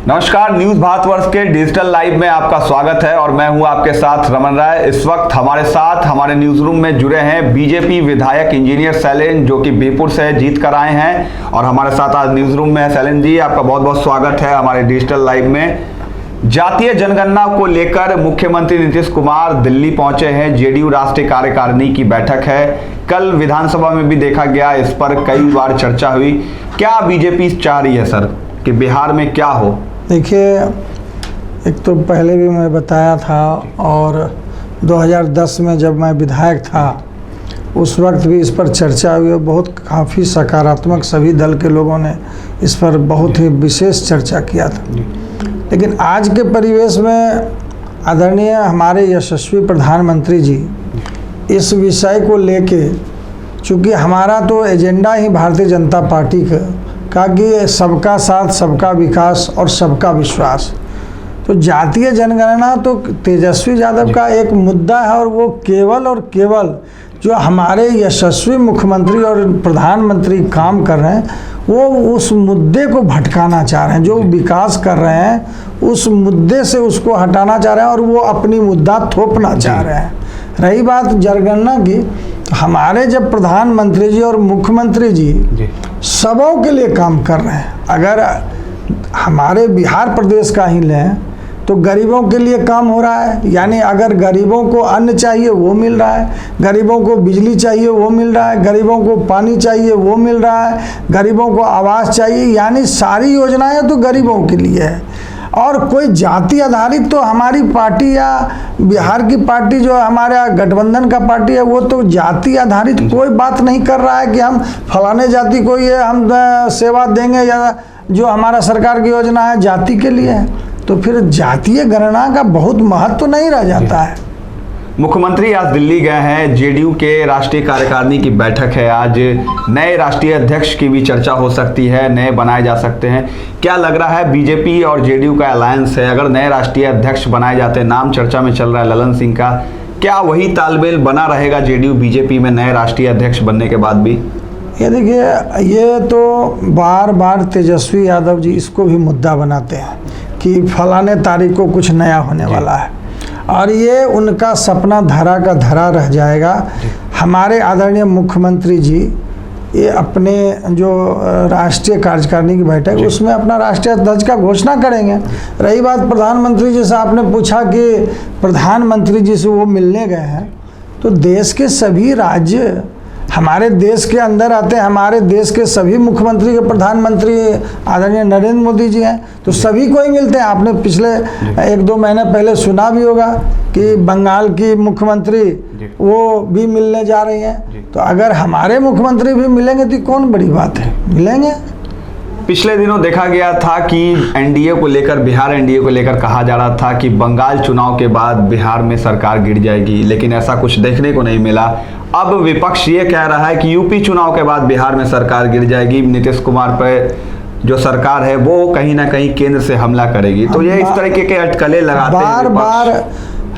नमस्कार, न्यूज भारतवर्ष के digital live में आपका स्वागत है और मैं हूं आपके साथ रमन राय। इस वक्त हमारे साथ हमारे न्यूज रूम में जुड़े हैं बीजेपी विधायक इंजीनियर शैलेंद्र, जो कि बीरपुर से जीत कर आए हैं और हमारे साथ आज न्यूज रूम में है। शैलेंद्र जी, आपका बहुत बहुत स्वागत है हमारे डिजिटल लाइव में। जातीय जनगणना को लेकर मुख्यमंत्री नीतीश कुमार दिल्ली पहुंचे हैं। जेडीयू राष्ट्रीय कार्यकारिणी की बैठक है। कल विधानसभा में भी देखा गया, इस पर कई बार चर्चा हुई। क्या बीजेपी चाह रही है सर कि बिहार में क्या हो? देखिए, एक तो पहले भी मैं बताया था और 2010 में जब मैं विधायक था उस वक्त भी इस पर चर्चा हुई और बहुत काफ़ी सकारात्मक सभी दल के लोगों ने इस पर बहुत ही विशेष चर्चा किया था। लेकिन आज के परिवेश में आदरणीय हमारे यशस्वी प्रधानमंत्री जी इस विषय को लेके, चूँकि हमारा तो एजेंडा ही भारतीय जनता पार्टी का कि सबका साथ, सबका विकास और सबका विश्वास, तो जातीय जनगणना तो तेजस्वी यादव का एक मुद्दा है और वो केवल और केवल जो हमारे यशस्वी मुख्यमंत्री और प्रधानमंत्री काम कर रहे हैं वो उस मुद्दे को भटकाना चाह रहे हैं। जो विकास कर रहे हैं उस मुद्दे से उसको हटाना चाह रहे हैं और वो अपनी मुद्दा थोपना चाह रहे हैं। रही बात जनगणना की, हमारे जब प्रधानमंत्री जी और मुख्यमंत्री जी सबों के लिए काम कर रहे हैं, अगर हमारे बिहार प्रदेश का ही लें तो गरीबों के लिए काम हो रहा है। यानी अगर गरीबों को अन्न चाहिए वो मिल रहा है, गरीबों को बिजली चाहिए वो मिल रहा है, गरीबों को पानी चाहिए वो मिल रहा है, गरीबों को आवास चाहिए, यानी सारी योजनाएं तो गरीबों के लिए है। और कोई जाति आधारित तो हमारी पार्टी या बिहार की पार्टी जो हमारा गठबंधन का पार्टी है वो तो जाति आधारित कोई बात नहीं कर रहा है कि हम फलाने जाति को ये हम सेवा देंगे या जो हमारा सरकार की योजना है जाति के लिए है। तो फिर जातीय गणना का बहुत महत्व नहीं रह जाता है। मुख्यमंत्री आज दिल्ली गए हैं। जेडीयू के राष्ट्रीय कार्यकारिणी की बैठक है आज। नए राष्ट्रीय अध्यक्ष की भी चर्चा हो सकती है, नए बनाए जा सकते हैं। क्या लग रहा है, बीजेपी और जेडीयू का अलायंस है, अगर नए राष्ट्रीय अध्यक्ष बनाए जाते हैं, नाम चर्चा में चल रहा है ललन सिंह का, क्या वही तालमेल बना रहेगा जेडीयू बीजेपी में नए राष्ट्रीय अध्यक्ष बनने के बाद भी? ये देखिए, ये तो बार बार तेजस्वी यादव जी इसको भी मुद्दा बनाते हैं कि फलाने तारीख को कुछ नया होने वाला है और ये उनका सपना धरा का धरा रह जाएगा। हमारे आदरणीय मुख्यमंत्री जी ये अपने जो राष्ट्रीय कार्यकारिणी की बैठक उसमें अपना राष्ट्रीय अध्यक्ष का घोषणा करेंगे। रही बात प्रधानमंत्री जी से, आपने पूछा कि प्रधानमंत्री जी से वो मिलने गए हैं, तो देश के सभी राज्य हमारे देश के अंदर आते हैं। हमारे देश के सभी मुख्यमंत्री के प्रधानमंत्री आदरणीय नरेंद्र मोदी जी हैं, तो सभी को ही मिलते हैं। आपने पिछले 1-2 महीने पहले सुना भी होगा कि बंगाल की मुख्यमंत्री वो भी मिलने जा रही हैं। तो अगर हमारे मुख्यमंत्री भी मिलेंगे तो कौन बड़ी बात है, मिलेंगे। पिछले दिनों देखा गया था कि एनडीए को लेकर, बिहार एनडीए को लेकर कहा जा रहा था कि बंगाल चुनाव के बाद बिहार में सरकार गिर जाएगी, लेकिन ऐसा कुछ देखने को नहीं मिला। अब विपक्ष ये कह रहा है कि यूपी चुनाव के बाद बिहार में सरकार गिर जाएगी, नीतीश कुमार पर जो सरकार है वो कहीं ना कहीं केंद्र से हमला करेगी। तो ये इस तरीके के अटकलें लगाते हैं। बार बार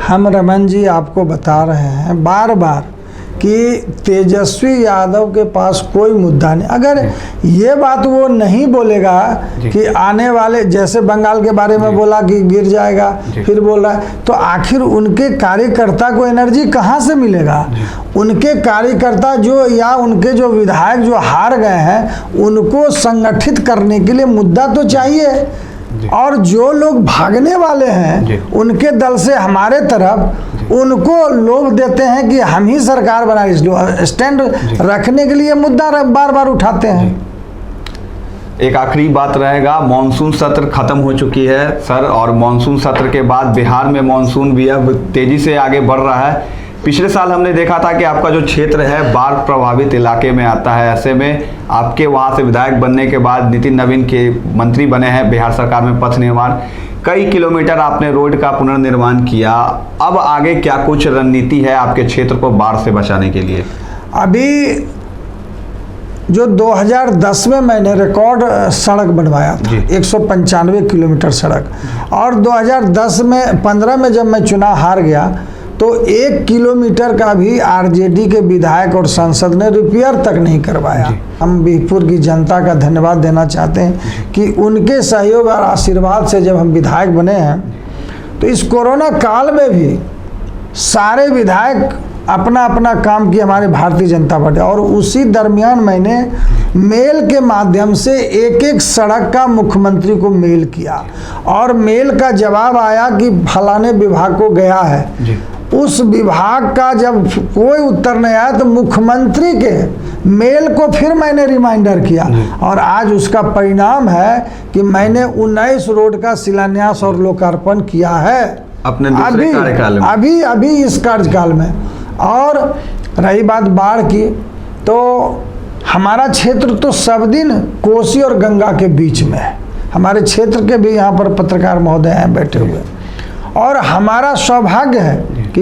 हम रमन जी आपको बता रहे हैं बार बार कि तेजस्वी यादव के पास कोई मुद्दा नहीं। अगर ये बात वो नहीं बोलेगा कि आने वाले, जैसे बंगाल के बारे में बोला कि गिर जाएगा, फिर बोल रहा है, तो आखिर उनके कार्यकर्ता को एनर्जी कहाँ से मिलेगा? उनके कार्यकर्ता जो या उनके जो विधायक जो हार गए हैं उनको संगठित करने के लिए मुद्दा तो चाहिए। और जो लोग भागने वाले हैं उनके दल से हमारे तरफ उनको लोग देते हैं कि हम ही सरकार बनाए, इसलिए स्टैंड रखने के लिए मुद्दा बार बार उठाते हैं। एक आखिरी बात रहेगा, मॉनसून सत्र खत्म हो चुकी है सर, और मॉनसून सत्र के बाद बिहार में मॉनसून भी अब तेजी से आगे बढ़ रहा है। पिछले साल हमने देखा था कि आपका जो क्षेत्र है बाढ़ प्रभावित इलाके में आता है। ऐसे में आपके वहाँ से विधायक बनने के बाद नितिन नवीन के मंत्री बने हैं बिहार सरकार में पथ निर्माण, कई किलोमीटर आपने रोड का पुनर्निर्माण किया। अब आगे क्या कुछ रणनीति है आपके क्षेत्र को बाढ़ से बचाने के लिए? अभी जो 2010 में मैंने रिकॉर्ड सड़क बनवाया था 195 किलोमीटर सड़क, और 2015 में जब मैं चुनाव हार गया तो 1 किलोमीटर का भी आरजेडी के विधायक और सांसद ने रिपेयर तक नहीं करवाया। हम बीहपुर की जनता का धन्यवाद देना चाहते हैं कि उनके सहयोग और आशीर्वाद से जब हम विधायक बने हैं, तो इस कोरोना काल में भी सारे विधायक अपना अपना काम किया हमारे भारतीय जनता पार्टी। और उसी दरमियान मैंने मेल के माध्यम से एक एक सड़क का मुख्यमंत्री को मेल किया, और मेल का जवाब आया कि फलाने विभाग को गया है जी। उस विभाग का जब कोई उत्तर नहीं आया तो मुख्यमंत्री के मेल को फिर मैंने रिमाइंडर किया, और आज उसका परिणाम है कि मैंने 19 रोड का शिलान्यास और लोकार्पण किया है अपने दूसरे कार्यकाल में, अभी इस कार्यकाल में। और रही बात बाढ़ की, तो हमारा क्षेत्र तो सब दिन कोसी और गंगा के बीच में है। हमारे क्षेत्र के भी यहाँ पर पत्रकार महोदय हैं बैठे हुए, और हमारा सौभाग्य है कि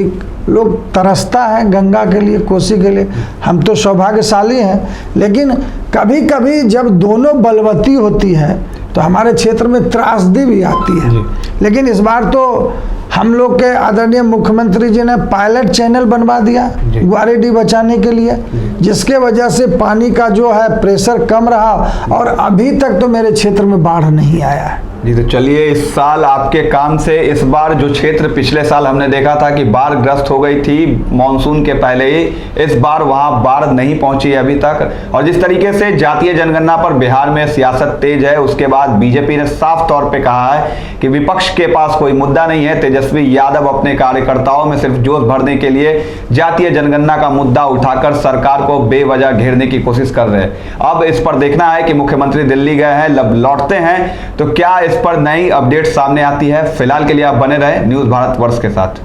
लोग तरसता है गंगा के लिए, कोसी के लिए, हम तो सौभाग्यशाली हैं। लेकिन कभी कभी जब दोनों बलवती होती है तो हमारे क्षेत्र में त्रासदी भी आती है। लेकिन इस बार तो हम लोग के आदरणीय मुख्यमंत्री जी ने पायलट चैनल बनवा दिया ग्वारेडी बचाने के लिए, जिसके वजह से पानी का जो है प्रेशर कम रहा, और अभी तक तो मेरे क्षेत्र में बाढ़ नहीं आया है जी। तो चलिए, इस साल आपके काम से इस बार जो क्षेत्र पिछले साल हमने देखा था कि बाढ़ ग्रस्त हो गई थी मानसून के पहले ही, इस बार वहां बाढ़ नहीं पहुंची अभी तक। और जिस तरीके से जातीय जनगणना पर बिहार में सियासत तेज है, उसके बाद बीजेपी ने साफ तौर पे कहा है कि विपक्ष के पास कोई मुद्दा नहीं है। तेजस्वी यादव अपने कार्यकर्ताओं में सिर्फ जोश भरने के लिए जातीय जनगणना का मुद्दा उठाकर सरकार को बेवजह घेरने की कोशिश कर रहे हैं। अब इस पर देखना है कि मुख्यमंत्री दिल्ली गए हैं, लौटते हैं तो क्या इस पर नई अपडेट सामने आती है। फिलहाल के लिए आप बने रहे न्यूज़ भारत वर्ष के साथ।